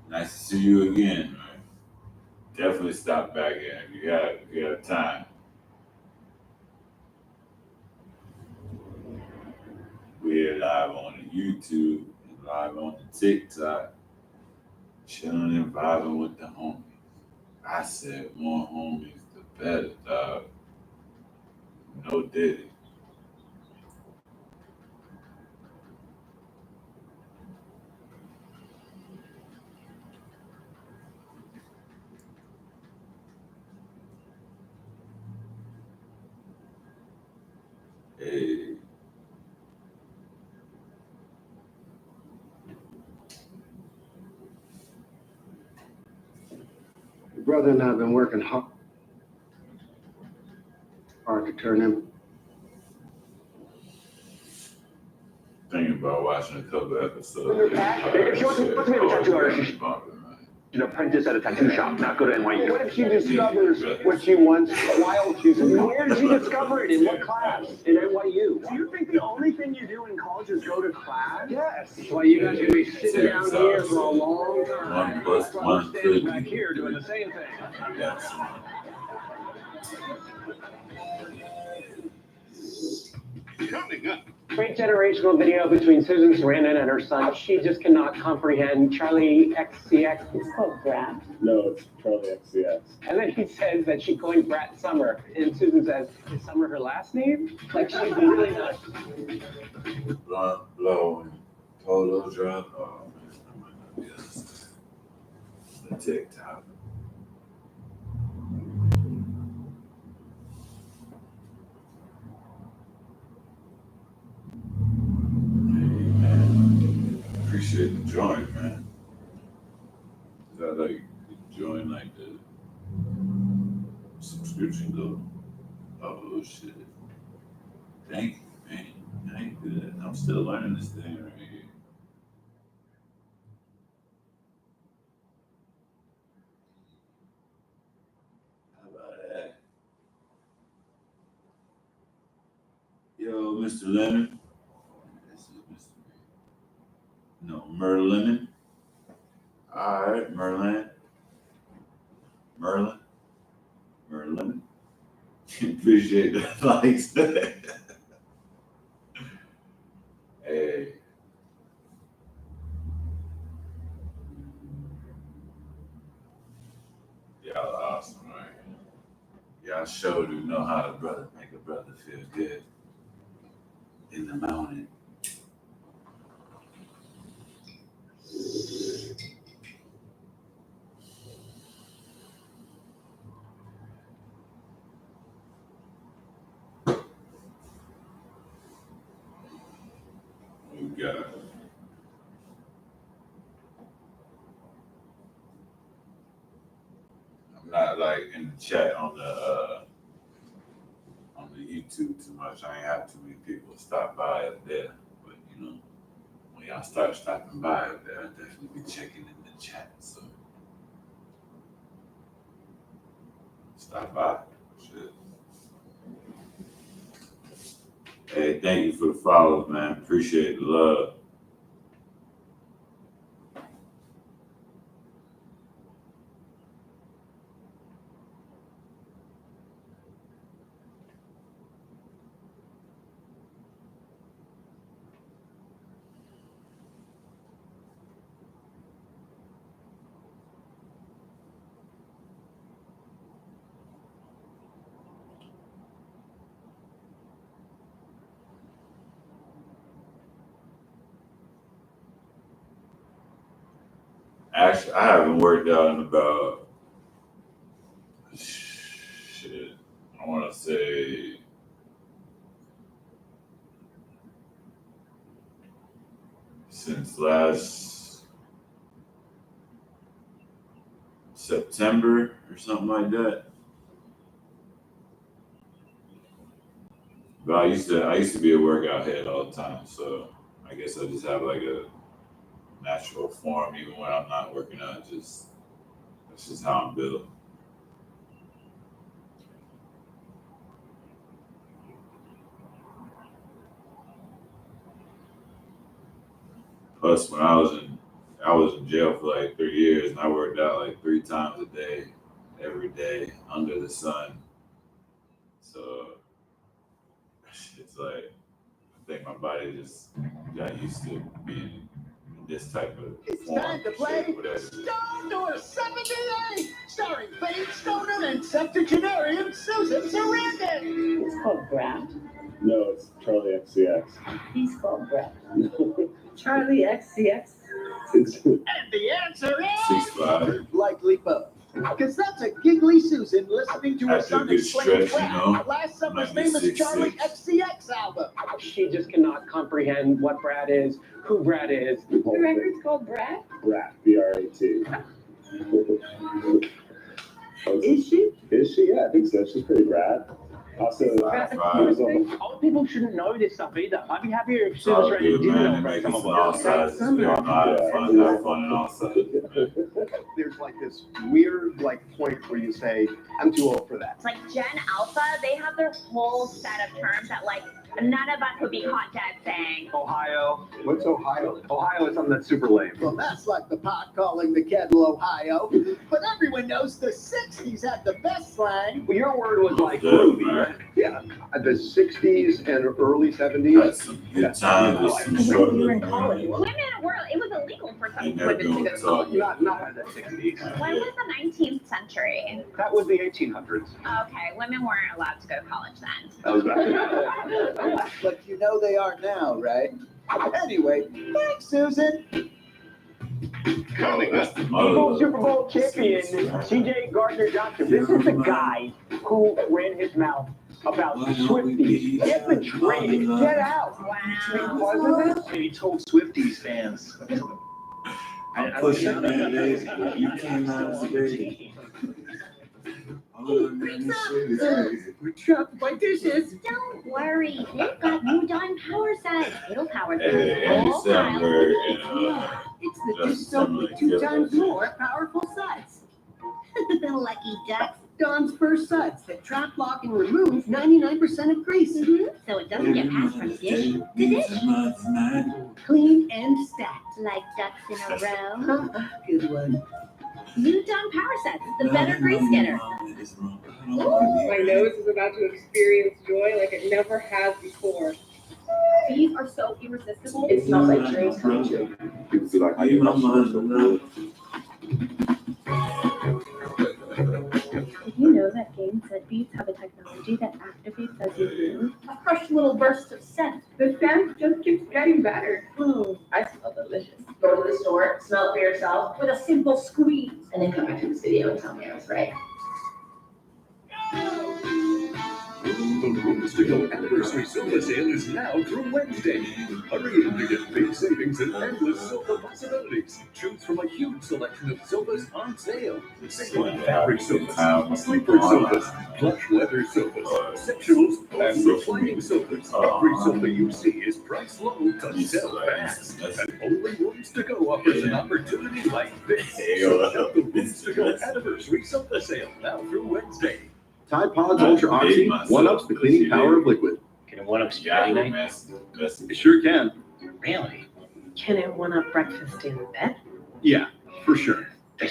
Nice to see you again, man. Definitely stop back in if you have time. We're live on the YouTube and live on the TikTok, chilling and vibing with the homies. I said more homies, the better, dog. No diddy. Hey, Your brother and I have been working hard to turn him. thinking about watching a couple episodes. If she wants to be a tattoo artist, she's an apprentice at a tattoo shop, not go to NYU. What if she discovers what she wants while she's in college? Where did she discover it? In what class? In NYU. Do you think the only thing you do in college is go to class? Yes. That's why you guys are gonna be sitting down here for a long time. 1 plus That's why 1 we're standing could back be here doing 3. the same thing. Yes. Coming up. Great generational video between Susan Sarandon and her son. She just cannot comprehend Charlie XCX. It's called Brat. No, it's Charlie XCX. And then he says that she coined Brat Summer. And Susan says, is Summer her last name? Like, she's really not. Blunt blowing, polo drop. Oh man, I might not be honest. The TikTok. Hey man, appreciate the join, man. Is that like join like the subscription go? Oh shit. Thank you, man. I ain't good. I'm still learning this thing right here. How about that? Yo, Mr. Lemon. This is Mr. No, Merlin. All right, Merlin. Merlin. Merlin. Appreciate the likes. Hey. Y'all awesome, right? Y'all sure do know how to make a brother feel good in the morning. We got I'm not like in the chat on the YouTube too much. I ain't have too many people stop by up there. But you know, when y'all start stopping by up there, I'll definitely be checking in the chat. So stop by. Shit. Hey, thank you for the follows, man. Appreciate the love. Actually, I haven't worked out in about shit. I want to say since last September or something like that. But I used to be a workout head all the time, so I guess I just have like a natural form even when I'm not working out. That's just how I'm built. Plus, when I I was in jail for like 3 years, and I worked out like 3 times a day, every day under the sun. So it's like I think my body just got used to being in this type of It's form. time to play shape, whatever. Stone or 78, starring Fade Stoner and septuagenarian Susan Sarandon. It's called Brad. No, it's Charlie XCX. He's called Brad. Charlie XCX. It's And the answer is 6'5". likely both. Because that's a giggly Susan listening to her After a son good explain stretch, you know, Brad, last summer's might be famous 6'6". Charlie XCX album. She just cannot comprehend what Brad is, who Brad is. The record's called Brad? Brat, B-R-A-T. Is she? Is she? Yeah, I think so. She's pretty rad. Also, 5'5". Other people shouldn't know this stuff either. I'd be happier if It's all Susan good, Sarandon didn't man. know They Brad make us some in of all us. sizes. We all know how to have fun in all sizes, man. There's like this weird point where you say, I'm too old for that. It's like Gen Alpha, they have their whole set of terms that like none of us would be caught dead saying. Ohio. What's Ohio? Ohio is something that's super lame. Well, that's like the pot calling the kettle Ohio. But everyone knows the 60s had the best slang. Well, your word was like Good, groovy, man. right? Yeah. The 60s and early Had 70s. some good times with some short When you were in college, living. Women were, it was illegal for some Ain't never women to gonna go to talk. college. Not in the 60s. When was the 19th century? That was the 1800s. Okay, women weren't allowed to go to college then. That was back. But you know they are now, right? Anyway, thanks, Susan. Oh, that's the Super mother. Bowl champion, CJ Gardner Johnson. This is the guy who ran his mouth about Swifties. Get the trade, get out. Wow. Because of this? And he told Swifties fans. I'm pushing mayonnaise, but you came out today. Oh, man, this shit is crazy. we're trapped by dishes. Don't worry, they've got new Dawn power sets. It'll power through Hey, Andy all piles. Samberg and It's the Justin dish soap with Timberlake, 2 times yeah. more powerful suds. Lucky ducks. Dawn's first suds that trap, lock, and remove 99% of grease. So it doesn't get passed from dish to dish. Clean and stacked. Like ducks in a row. Good one. New Dawn power sets, the better grease getter. My nose is about to experience joy like it never has before. These are so irresistible. It smells like dreams come true. people be like, how you know Did you know that game scent beads have a technology that activates as you move? A fresh little burst of scent. The scent just keeps getting better. I smell delicious. Go to the store, smell it for yourself, With a simple squeeze. and then come back to this video and tell me I was right. The Rooms to Go Anniversary Sofa Sale is now through Wednesday. Hurry in to get big savings and endless sofa possibilities. Choose from a huge selection of sofas on sale. Single fabric sofas, sleeper sofas, plush leather sofas, sectionals, and reclining sofas. Every sofa you see is priced low to sell fast. And only Rooms to Go offers an opportunity like this. So shop the Rooms to Go Anniversary Sofa Sale now through Wednesday. Tide Pods Ultra Oxy one-ups the cleaning power of liquid. Can it one-up Yeah, spaghetti night? mess. It sure can. Really? Can it one-up breakfast in bed? Yeah, for sure.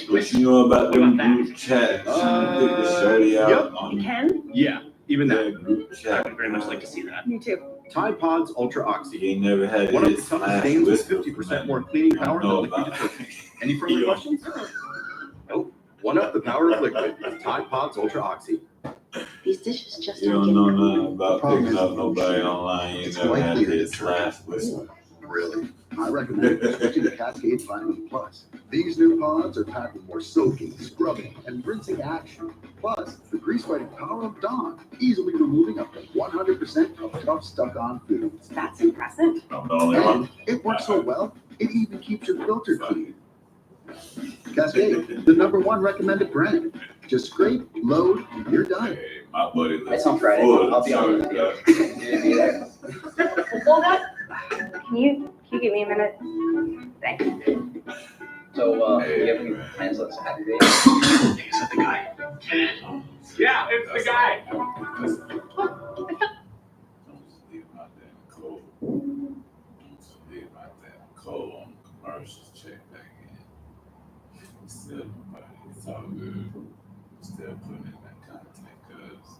What you know about them group chats? Pick the shorty out Yep. on Can? Yeah, even that. that group chat. Very much like to see that. Me too. Tide Pods Ultra Oxy. He ain't never had One of his the toughest slash stains with whistle, 50% man. more cleaning I power don't know than liquid about detergent. Any further Yeah. questions? Nope. One up the power of liquid with Tide Pods Ultra Oxy. These dishes just You don't don't get know clean. nothing about picking up nobody online. You It's never had likely to his deter. slash whistle. Really? I recommend switching to Cascade Platinum Plus. These new pods are packed with more soaking, scrubbing, and rinsing action. Plus, the grease-fighting power of Dawn, easily removing up to 100% of tough stuck-on foods. That's impressive. I'm the only one. And it works so well, it even keeps your filter clean. Cascade, the #1 recommended brand. Just scrape, load, you're done. Hey, my buddy lives It's on Friday. full I'll be of on stuff, with you. yeah. You'll be there. Can you give me a minute? Thanks. So, Hey, you have any man. plans on Saturday? Is that the guy? Yeah, it's the guy. Don't sleep out there in the cold. Don't sleep out there in the cold on the commercials check back in. Still nobody. It's all good. Still putting in that content, cuz.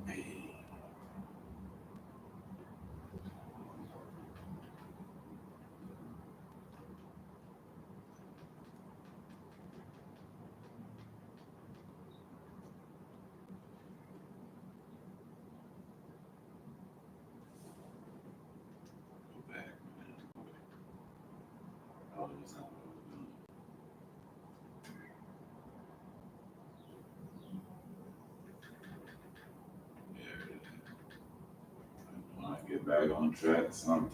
Hey. Go back, man. Oh, that's not what I was doing. There it is. When I get back on track sometime.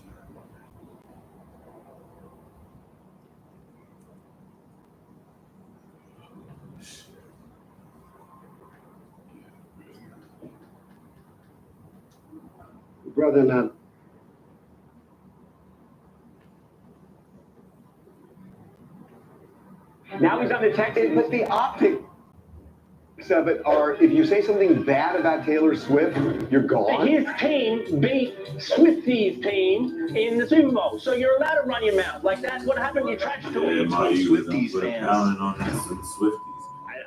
Brother, not. Now he's undetected. But the optics of it are, if you say something bad about Taylor Swift, you're gone. His team beat Swifty's team in the Super Bowl, so you're allowed to run your mouth. Like that's what happened. You trash to Yeah, it. my Eagles, I'm putting counting on that Swifties.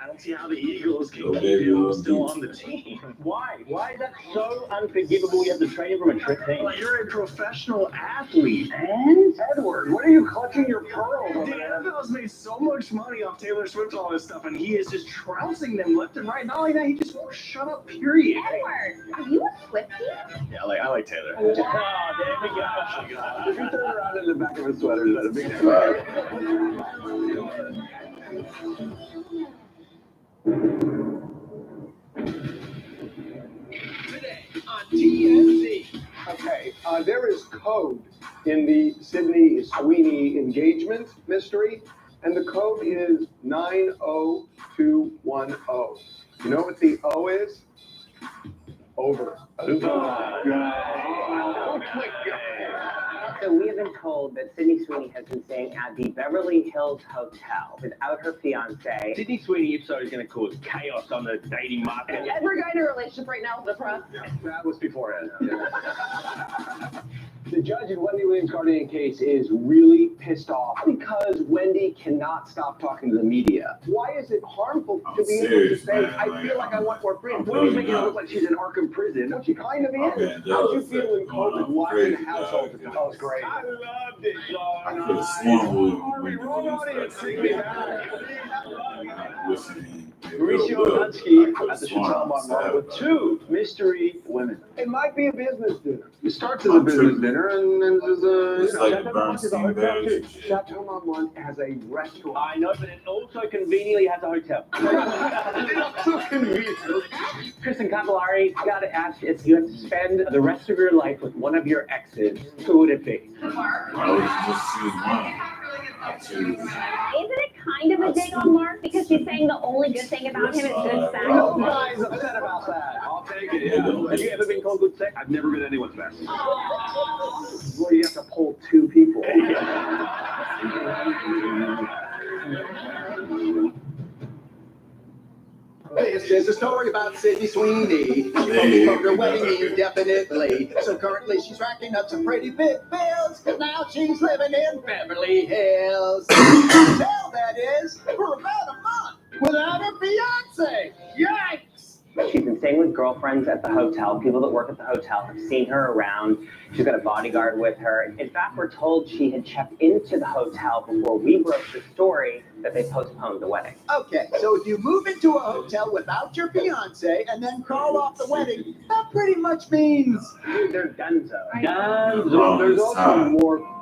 I don't see how the Eagles can Go keep baby, him little still beats, on the man. team. Why? Why is that so unforgivable? You have to trade him from a trick team. Like, you're a professional athlete. And Edward, what are you clutching your pearls The over there? NFL's made so much money off Taylor Swift and all this stuff, and he is just trouncing them left and right. Not only that, he just won't shut up, period. Edward, are you a Swiftie? Yeah, I like Taylor. Oh, there we go. If you turn around in the back of his sweater, is that a big Today on TNT. Okay, there is code in the Sydney Sweeney engagement mystery, and the code is 90210. You know what the O is? Over. Oh, So we have been told that Sydney Sweeney has been staying at the Beverly Hills Hotel without her fiance. Sydney Sweeney episode is going to cause chaos on the dating market. Edward got in a relationship right now with the press. That was beforehand. The judge in Wendy Williams' Guardian case is really pissed off because Wendy cannot stop talking to the media. Why is it harmful to be able to serious, say, man. I feel like I want more freedom? I'm Wendy's really making it not. look like she's in Arkham prison. Well, she kind of I'm is. being How'd you jealous feel that when it's going COVID on watching crazy, the household? dog. That was great. I loved it, John. I could have sworn we Wrong audience. Take me back. Mauricio Mauricio Nutsky at the Chantal Montmartre with two mystery women. It might be a business dinner. It starts as a business dinner and then there's It's a... like Chateau Montmartre is a Bernstein hotel too. Bears shit. Chateau Montmartre has a restaurant. I know, but it also conveniently has a hotel. Kristen Cavallari, gotta ask, if you had to spend the rest of your life with one of your exes, who would it be? I would just choose one. I choose. Isn't it kind of a dig on Mark because she's saying the only good thing about him is good sex? No guy's upset about that. I'll take it. Yeah, don't Have you be- ever been called good sex? I've never been anyone's best. Well, you have to pull two people. This is a story about Sydney Sweeney. She postponed her wedding indefinitely. So currently she's racking up some pretty big bills. Cause now she's living in Beverly Hills. Hotel, that is, for about a month without her fiance. Yikes! She's been staying with girlfriends at the hotel. People that work at the hotel have seen her around. She's got a bodyguard with her. In fact, we're told she had checked into the hotel before we broke the story that they postponed the wedding. Okay, so if you move into a hotel without your fiance and then crawl off the wedding, that pretty much means They're donezo. Well, there's also more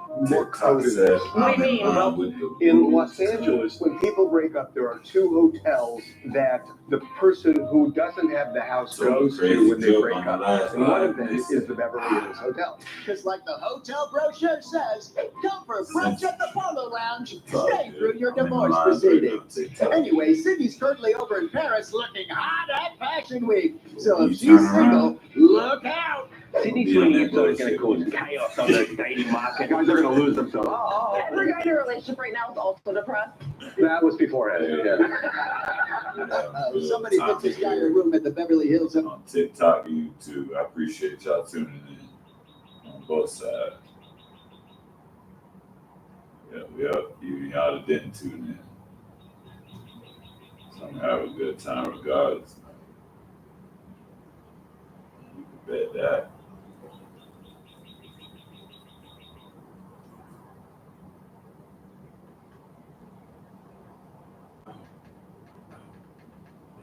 code in this. What do you mean? Well, in Los Angeles, when people break up, there are two hotels that the person who doesn't have the house goes to when they break up. And one of them is the Beverly Hills Hotel. just like the hotel brochure says, come for brunch at the Polo Lounge. Stay through your divorce proceedings. Anyway, Sydney's currently over in Paris looking hot at Fashion Week. So if she's single, look out. Sydney Sweeney episode is going to cause chaos on the dating market. Guys are going to lose themselves. Edward got in a relationship right now with also the press. That was beforehand. Somebody put this guy in a room at the Beverly Hills. On TikTok, YouTube. I appreciate y'all tuning in. both sides. Yeah, we up. Even y'all that didn't tune in. So I'm gonna have a good time regardless. You can bet that.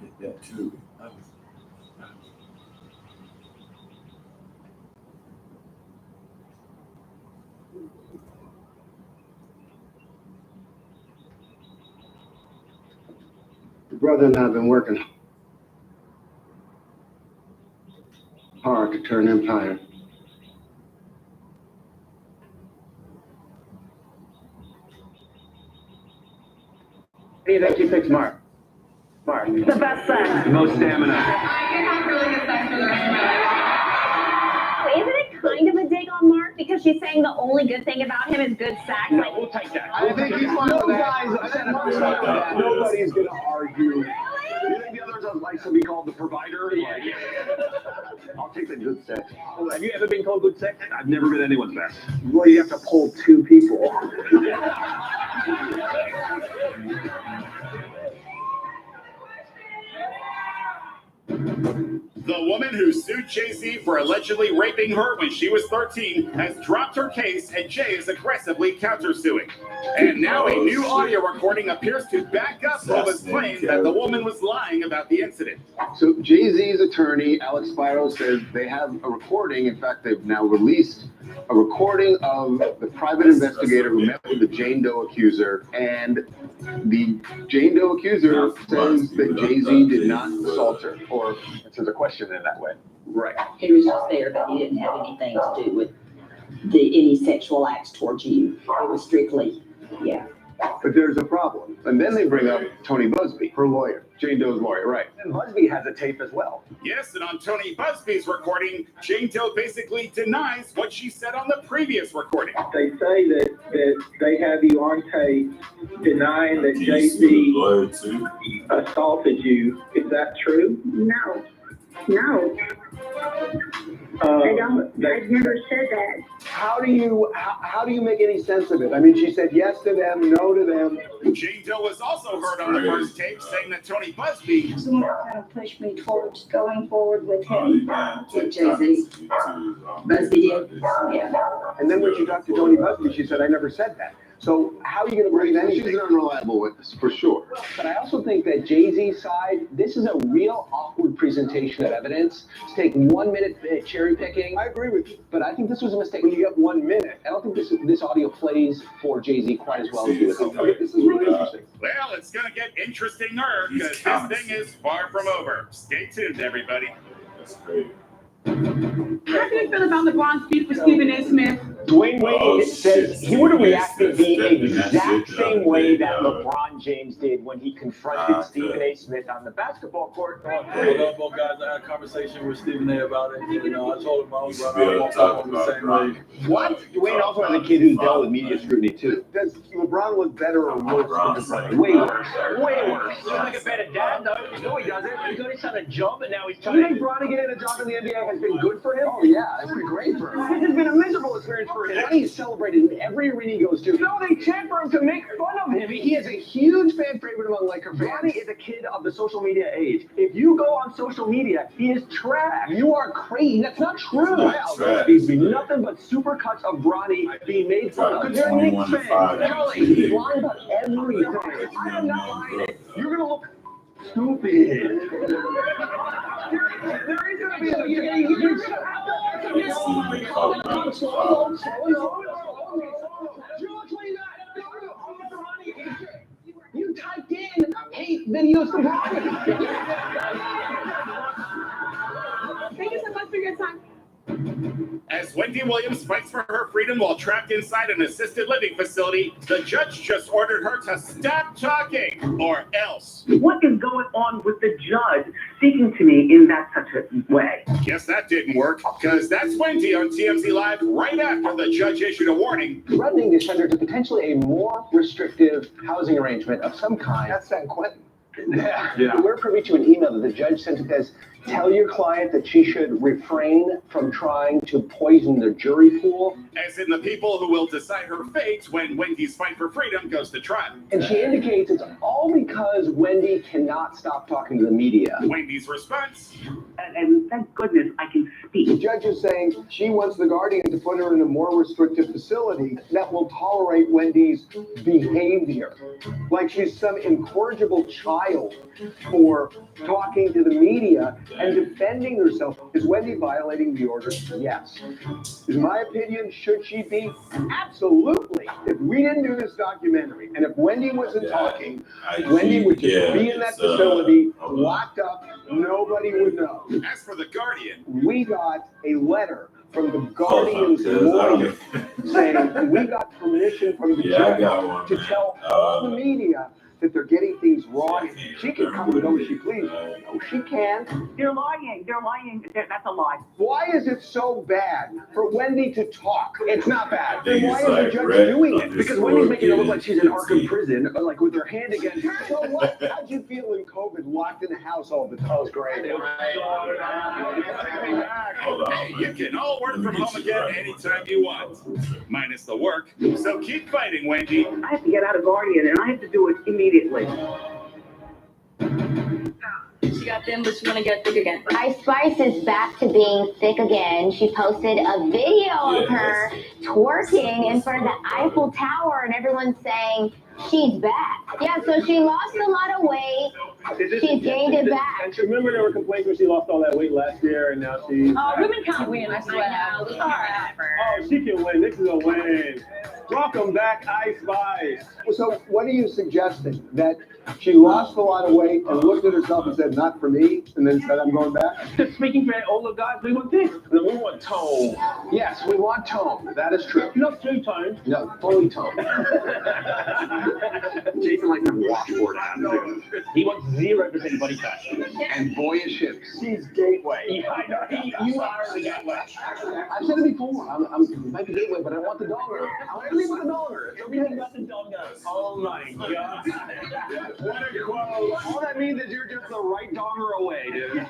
Hit that too. Your brother and I have been working hard to turn Empire. What do you think you picked Mark? Mark. The best sex. The most stamina. I could have really good sex for the rest of my life. Isn't it kind of a dig on Mark because she's saying the only good thing about him is good sex? No, Like, we'll take that. I think he's fine with that. Nobody's gonna argue. You think the others would like to be called the provider? Like, I'll take the good sex. Have you ever been called good sex? I've never been anyone's best. Well, you have to pull two people. The woman who sued Jay-Z for allegedly raping her when she was 13 has dropped her case, and Jay is aggressively countersuing. And now a new audio recording appears to back up Lova's claim that the woman was lying about the incident. So Jay-Z's attorney, Alex Spiro, says they have a recording. In fact, they've now released a recording of the private investigator who met with the Jane Doe accuser. And the Jane Doe accuser says that Jay-Z did not assault her, or answers a question in that way. Right. He was just there, but he didn't have anything to do with any sexual acts towards you. It was strictly, yeah. But there's a problem. And then they bring up Tony Busby, her lawyer, Jane Doe's lawyer, right? And Busby has a tape as well. Yes, and on Tony Busby's recording, Jane Doe basically denies what she said on the previous recording. They say that they have you on tape denying that Jay-Z assaulted you. Is that true? No. No. I don't. I've never said that. How do you make any sense of it? I mean, she said yes to them, no to them. Jane Doe was also heard on the first tape saying that Tony Busby Someone kind of pushed me towards going forward with him. With Jay-Z. Busby did, yeah. And then when she talked to Tony Busby, she said, I never said that. So how are you going to bring anything? She's an unreliable witness, for sure. But I also think that Jay-Z's side, this is a real awkward presentation of evidence. To take 1 minute cherry picking. I agree with you. But I think this was a mistake. When you get 1 minute, I don't think this audio plays for Jay-Z quite as well as you would hope. Okay, this is really interesting. Well, it's going to get interestinger because this thing is far from over. Stay tuned, everybody. That's great. How do you feel about LeBron's beef with Stephen A. Smith? Dwayne Wade says he would have reacted the exact same way that LeBron James did when he confronted Stephen A. Smith on the basketball court. What up, guys? I had a conversation with Stephen A. about it. You know, I told him I was on the same way. What? Dwayne also has a kid who's dealt with media scrutiny too. Does LeBron look better or worse? Way worse. Way worse. He's like a better dad though. No, he doesn't. He got his son a job and now he's trying Do you think Bronny getting a job in the NBA has been good for him? Oh yeah, it's been great for him. It has been a miserable experience for him. Bronny is celebrated in every arena he goes to. No, they chant for him to make fun of him. He is a huge fan favorite among Laker fans. Bronny is a kid of the social media age. If you go on social media, he is trash. You are crazy. That's not true. There's been nothing but super cuts of Bronny being made fun of. Because you're a Knicks fan. Charlie, he's lying about everything. I am not lying. You're gonna look stupid. There is going to be You typed in hate videos from Bronny. Thank you so much for your time. As Wendy Williams fights for her freedom while trapped inside an assisted living facility, the judge just ordered her to stop talking, or else. What is going on with the judge speaking to me in that such a way? Guess that didn't work, because that's Wendy on TMZ Live right after the judge issued a warning. Threatening to send her to potentially a more restrictive housing arrangement of some kind. That's San Quentin. Yeah. We're privy to an email that the judge sent that says, tell your client that she should refrain from trying to poison the jury pool. As in the people who will decide her fate when Wendy's fight for freedom goes to trial. And she indicates it's all because Wendy cannot stop talking to the media. Wendy's response? And thank goodness I can speak. The judge is saying she wants the Guardian to put her in a more restrictive facility that will tolerate Wendy's behavior. Like she's some incorrigible child for talking to the media and defending herself. Is Wendy violating the order? Yes. In my opinion, should she be? Absolutely. If we didn't do this documentary, and if Wendy wasn't talking, Wendy would just be in that facility, locked up, nobody would know. As for the Guardian, we got a letter from the Guardian's lawyer saying we got permission from the judge to tell all the media that they're getting things wrong. She can come and go as she please. No, she can't. They're lying. They're lying. That's a lie. Why is it so bad for Wendy to talk? It's not bad. Then why is the judge doing it? Because Wendy's making it look like she's in Arkham prison, like with her hand against her. So what? How'd you feel in COVID, locked in the house all the time? That was great. hey, you can all work from home again anytime you want. Minus the work. So keep fighting, Wendy. I have to get out of Guardian, and I have to do it immediately. She got thin, but she want to get thick again. Ice Spice is back to being thick again. She posted a video of her twerking in front of the Eiffel Tower, and everyone's saying she's back. Yeah, so she lost a lot of weight. She's gained it back. And remember there were complaints when she lost all that weight last year, and now she's... Oh, women can't win, I swear. Oh, she can win. This is a win. Welcome back, Ice Spice. So what are you suggesting? That she lost a lot of weight and looked at herself and said, not for me, and then said, I'm going back? Just speaking for all the guys, we want this. Then we want tone. Yes, we want tone. That is true. Not two-tone. No, fully tone. Jason likes to washboard abs. He wants 0% body fat. And boyish hips. She's gateway. Yeah, I know. You are the gateway. I've said it before. I'm might be gateway, but I want the donger. I want to leave with the donger. Everything got the donger. Oh my god. What a quote. All that means is you're just the right donger away, dude.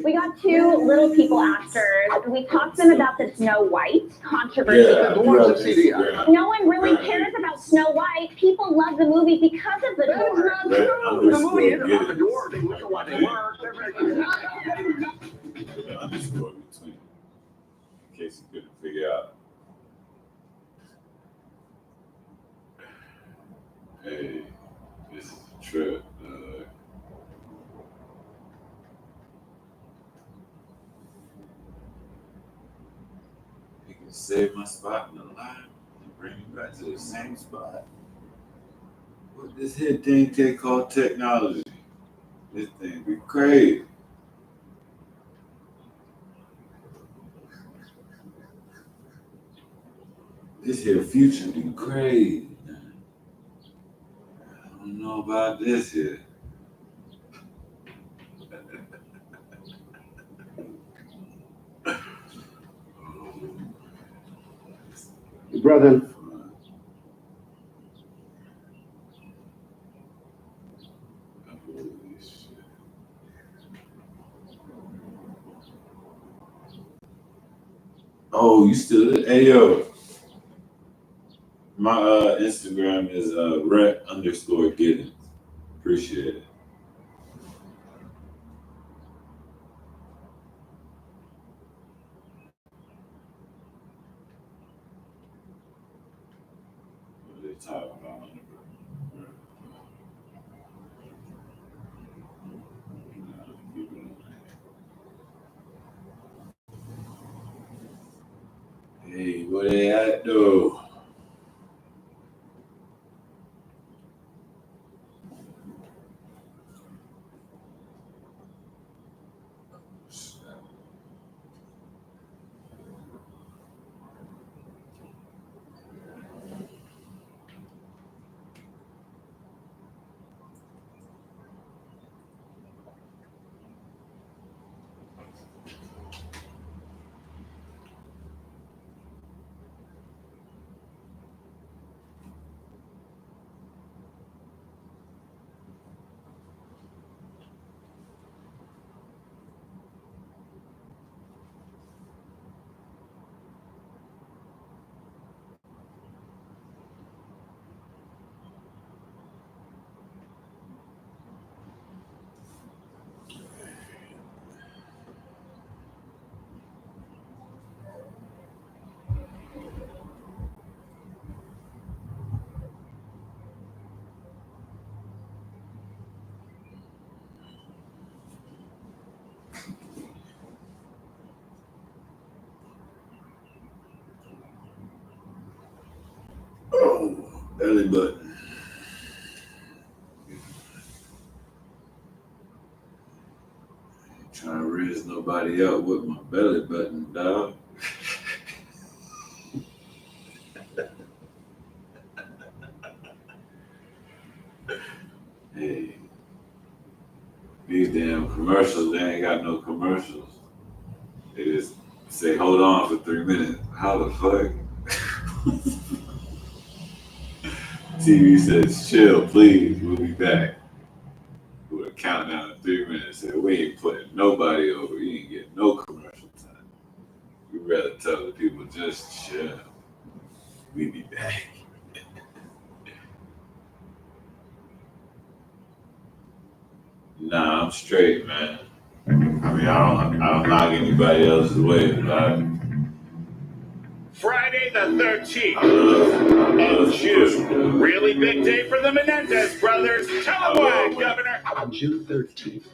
We got two Little People actors. We talked to them about the Snow White controversy. No one really cares about Snow White. People love the movie because of the door. The movie isn't about the door. They look at what they were. Underscore between, in case you couldn't figure out. Hey, this is a trip. You can save my spot in the line and bring me back to the same spot. What this here thing they call technology? This thing be crazy. This here future be crazy. I don't know about this here. Brother. Oh, you still? Hey, yo. My Instagram is rent_Giddens. Appreciate it. What are they talking about? Hey, where they at though? belly button. Ain't trying to raise nobody up with my belly button, dog. Hey, these damn commercials, they ain't got no commercials. They just say, hold on for 3 minutes. How the fuck? TV says, chill, please, we'll be back. With a countdown of 3 minutes. Said, we ain't putting nobody over. You ain't getting no commercial time. We'd rather tell the people, just chill. We be back. Nah, I'm straight, man. I mean, I don't knock anybody else's way, but Friday the 13th of June. Really big day for the Menendez brothers. Tell them why, Governor. On June 13th,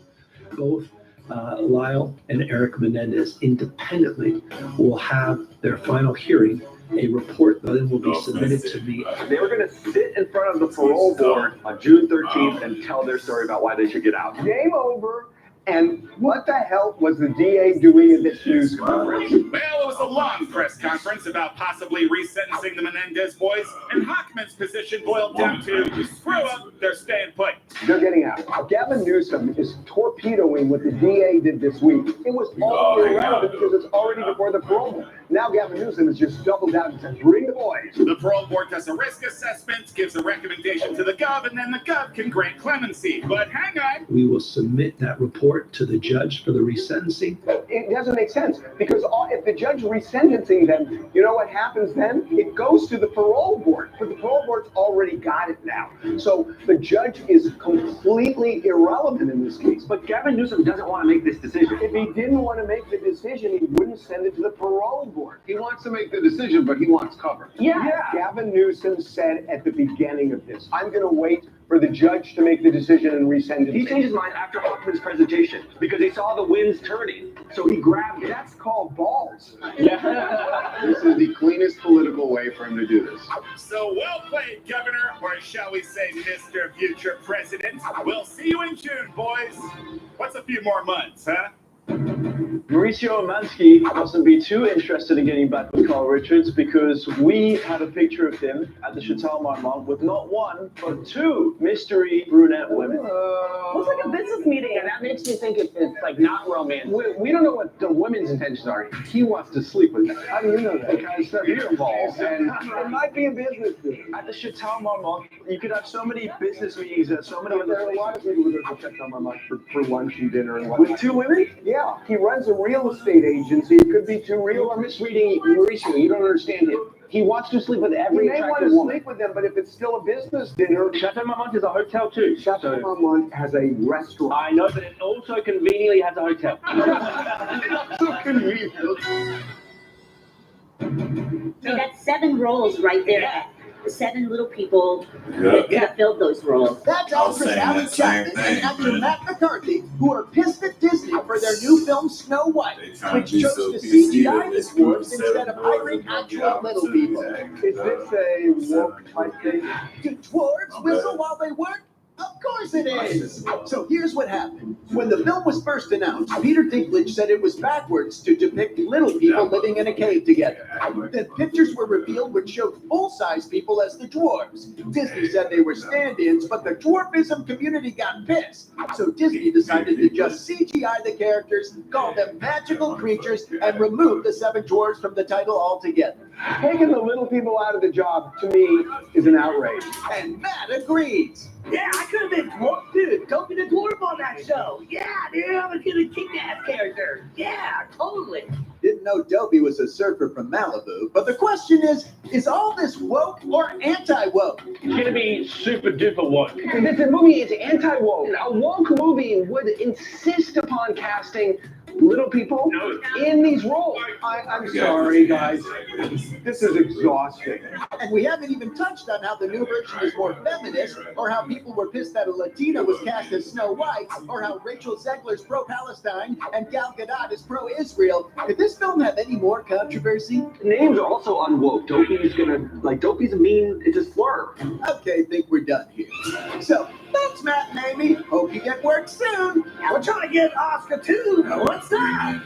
both Lyle and Eric Menendez independently will have their final hearing. A report then will be submitted to me. They were going to sit in front of the parole board on June 13th and tell their story about why they should get out. Game over. And what the hell was the DA doing in this news conference? Well, it was a long press conference about possibly resentencing the Menendez boys, and Hockman's position boiled down to screw up, they're staying put. They're getting out. Gavin Newsom is torpedoing what the DA did this week. It was all irrelevant because it's already before the parole board. Now Gavin Newsom has just doubled down and says, bring the boys. The parole board does a risk assessment, gives a recommendation to the Gov, and then the Gov can grant clemency. But hang on. We will submit that report to the judge for the resentencing. It doesn't make sense because if the judge resentencing them, you know what happens then? It goes to the parole board, but the parole board's already got it now. So the judge is completely irrelevant in this case. But Gavin Newsom doesn't want to make this decision. If he didn't want to make the decision, he wouldn't send it to the parole board. He wants to make the decision, but he wants cover. Yeah. Gavin Newsom said at the beginning of this, I'm going to wait for the judge to make the decision and resend it. He changed his mind after Hoffman's presentation because he saw the winds turning. So he grabbed it. That's called balls. Yeah. This is the cleanest political way for him to do this. So well played, Governor, or shall we say, Mr. Future President. We'll see you in June, boys. What's a few more months, huh? Mauricio Umansky mustn't be too interested in getting back with Carl Richards because we had a picture of him at the Chateau Marmont with not one, but two mystery brunette women. Looks like a business meeting, and that makes me think it's like not romance. We don't know what the women's intentions are. He wants to sleep with them. How do you know that? Because they're here balls, and it might be a business thing. At the Chateau Marmont, you could have so many business meetings at so many There are other a lot of places. people who go to Chateau Marmont for lunch and dinner and With two women? Yeah, he runs a real estate agency. It could be two real. You are misreading Mauricio. You don't understand him. He wants to sleep with every He may want attractive to woman. sleep with them, but if it's still a business dinner, Chateau Marmont is a hotel too. Chateau Marmont has a restaurant. I know, but it also conveniently has a hotel. So convenient. See, that's 7 roles right there. The 7 little people Yeah. that filled those roles. That's I was actress saying Alan that same Chapman and thing, actor man. Matt McCarthy, who are pissed at Disney for their new film Snow White, They trying which to be chose so to PC CGI that the they screw dwarves the instead of 7 hiring dwarves actual little people. Is this a woke type thing? Do dwarves whistle while they work? Of course it is. So here's what happened. When the film was first announced, Peter Dinklage said it was backwards to depict little people living in a cave together. Then pictures were revealed which showed full-size people as the dwarves. Disney said they were stand-ins, but the dwarfism community got pissed. So Disney decided to just CGI the characters, call them magical creatures, and remove the 7 dwarves from the title altogether. Taking the little people out of the job, to me, is an outrage. And Matt agrees. Yeah, I could have been dwarf, dude. Toby the dwarf on that show. Yeah, dude, I was gonna kick-ass character. Yeah, totally. Didn't know Dopey was a surfer from Malibu, but the question is all this woke or anti-woke? It's gonna be super duper woke. The movie is anti-woke. A woke movie would insist upon casting little people in these roles. I'm sorry, guys. This is exhausting. And we haven't even touched on how the new version is more feminist, or how people were pissed that a Latina was cast as Snow White, or how Rachel Zegler's pro-Palestine and Gal Gadot is pro-Israel. Did this film have any more controversy? Names are also unwoke. Dopey's it's a slur. Okay, think we're done here. So, thanks, Matt and Amy. Hope you get work soon. We're trying to get Oscar too. What's that?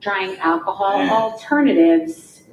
Trying alcohol alternatives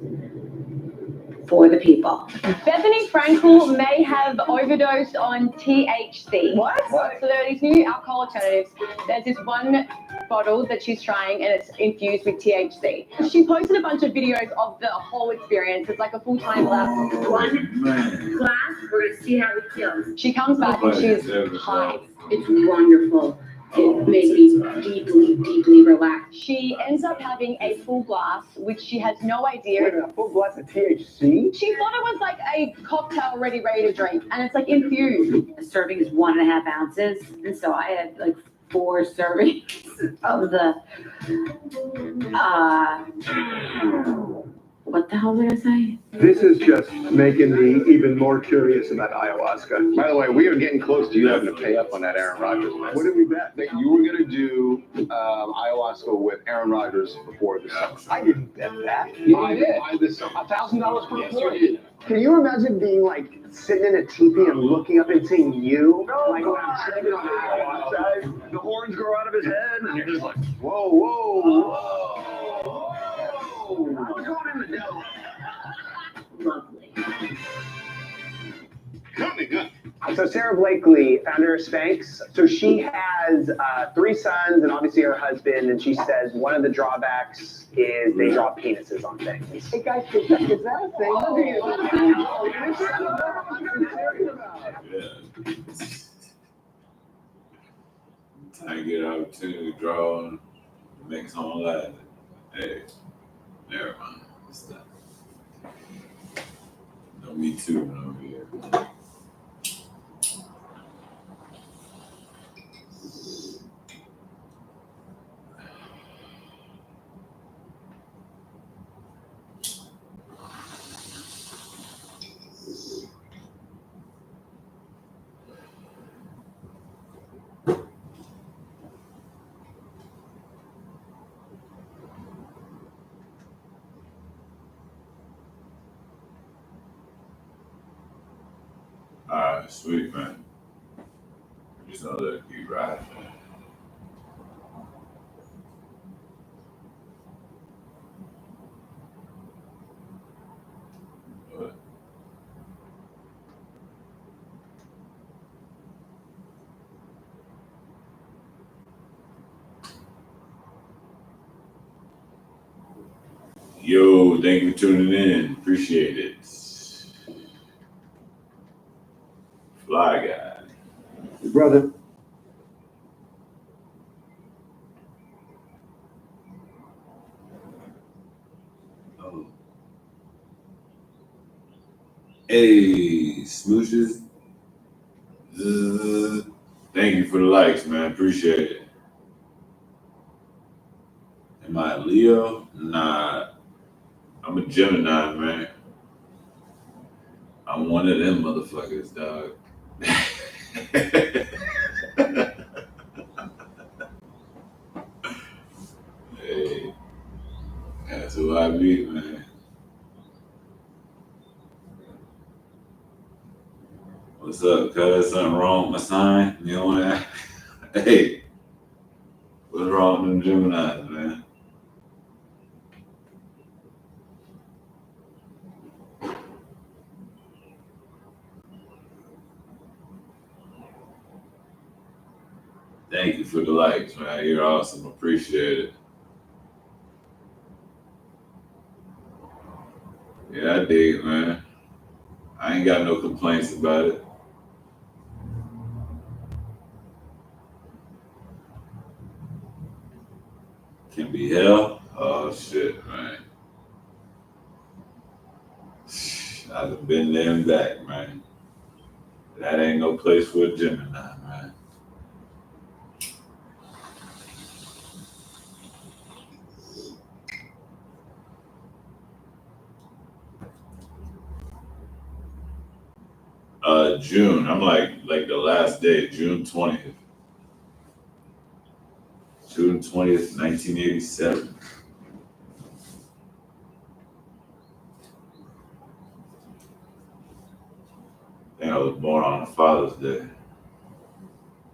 for the people. Bethany Frankel may have overdosed on THC. What? So there are these new alcohol alternatives. There's this one bottle that she's trying, and it's infused with THC. She posted a bunch of videos of the whole experience. It's like a full-time lab. One glass, we're gonna see how it feels. She comes back and she's high. It's wonderful. It made me deeply, deeply relaxed. She ends up having a full glass, which she has no idea. Wait a minute, a full glass of THC? She thought it was like a cocktail ready to drink, and it's like infused. A serving is 1.5 ounces, and so I had like 4 servings of the what the hell did I say? This is just making me even more curious about ayahuasca. By the way, we are getting close to you having to pay up on that Aaron Rodgers mess. What did we bet? That you were going to do ayahuasca with Aaron Rodgers before the summer. I didn't bet that. Yeah, you did. Why this summer? $1,000 per Yes, point. you did. Can you imagine being like sitting in a teepee and looking up and seeing you? Like when I'm tripping on the ayahuasca, the horns grow out of his head, and you're just like, whoa, whoa, whoa. What's going in the devil? Lovely. Coming up. So Sarah Blakely, founder of Spanx, so she has 3 sons and obviously her husband, and she says one of the drawbacks is they draw penises on things. Hey guys, is that a thing? Look at you. I get an opportunity to draw and make someone laugh. Hey, never mind. What's that? No, me too. No, yeah. Alright, sweet, man. Just know that you right, man. But yo, thank you for tuning in. Appreciate it. Fly guy. Brother. Oh. Hey, smooches. Thank you for the likes, man. Appreciate it. Am I a Leo? Nah. I'm a Gemini, man. I'm one of them motherfuckers, dog. Hey, that's who I be, man. What's up, cuz? Something wrong with my sign? You know what? Hey, what's wrong with them Geminis, man? Thank you for the likes, man. You're awesome. Appreciate it. Yeah, I dig it, man. I ain't got no complaints about it. Can be hell? Oh, shit, man. I've been there and back, man. That ain't no place for a Gemini, man. June. I'm like the last day, June 20th. June 20th, 1987. I think I was born on Father's Day.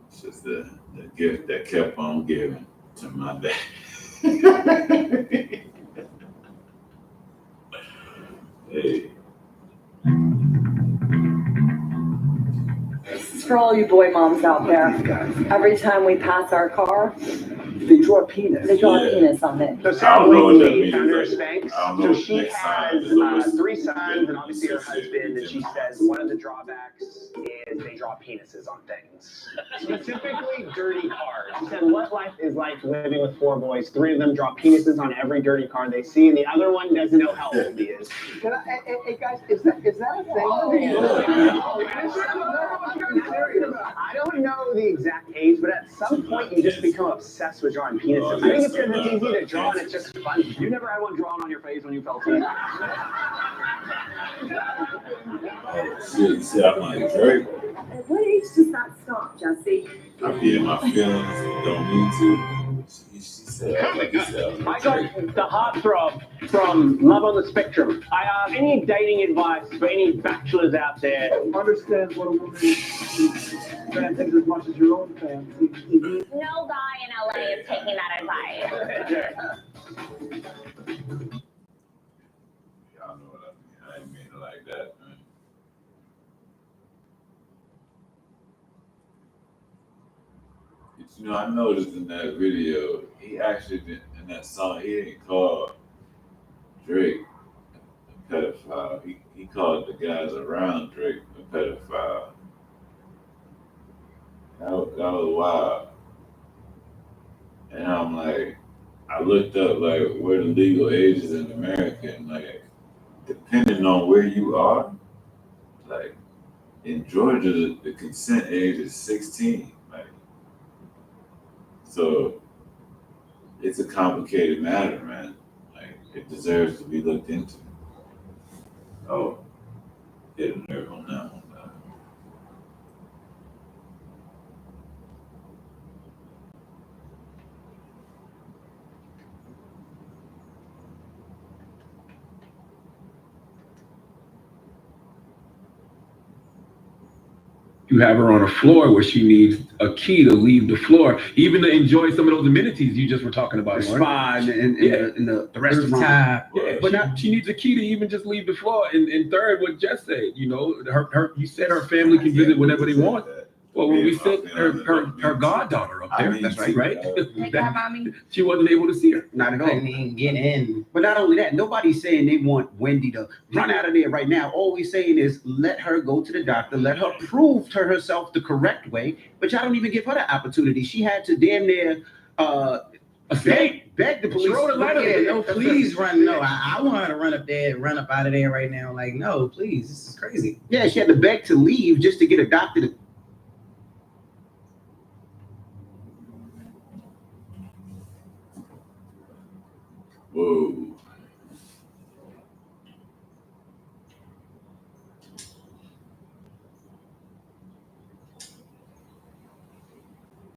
It's just the gift that kept on giving to my dad. Hey. This is for all you boy moms out there. Every time we pass our car, they draw a penis. They draw a penis on it. So Sarah Blakely, founder of Spanx, so she has 3 sons and obviously her husband, and she says one of the drawbacks is they draw penises on things. Specifically dirty cars. She said, what life is like living with 4 boys? 3 of them draw penises on every dirty car they see, and the other one doesn't know how old he is. Hey guys, is that a thing? I don't know the exact age, but at some point you just become obsessed with drawing penises. I think it's because it's easy to draw and it's just fun. You never had one drawn on your face when you fell asleep? See, I'm like Drake. At what age does that stop, Jesse? I be in my feelings, don't need to. She said, I got the heartthrob from Love on the Spectrum. I have any dating advice for any bachelors out there? Understand what a woman fan thinks as much as your own fan. No guy in LA is taking that advice. Y'all know what I mean. I didn't mean it like that, man. But, you know, I noticed in that video, he actually didn't, in that song, he didn't call Drake a pedophile. He called the guys around Drake a pedophile. That was wild. And I'm like, I looked up like where the legal age is in America, and like depending on where you are, like in Georgia the consent age is 16. Like, so it's a complicated matter, man. Like it deserves to be looked into. Oh, hit a nerve on that one. You have her on a floor where she needs a key to leave the floor, even to enjoy some of those amenities you just were talking about. The spa and the restaurant. Yeah, but she needs a key to even just leave the floor. And third, what Jess said, you know, you said her family can visit whenever they want. Well, when we sent her goddaughter up there, that's right? She wasn't able to see her. Not at all. Couldn't even get in. But not only that, nobody's saying they want Wendy to run out of there right now. All we're saying is let her go to the doctor, let her prove to herself the correct way. But y'all don't even give her the opportunity. She had to damn near beg the police. No, please run. No, I want her to run up there, run up out of there right now. Like, no, please, this is crazy. Yeah, she had to beg to leave just to get a doctor to. Whoa.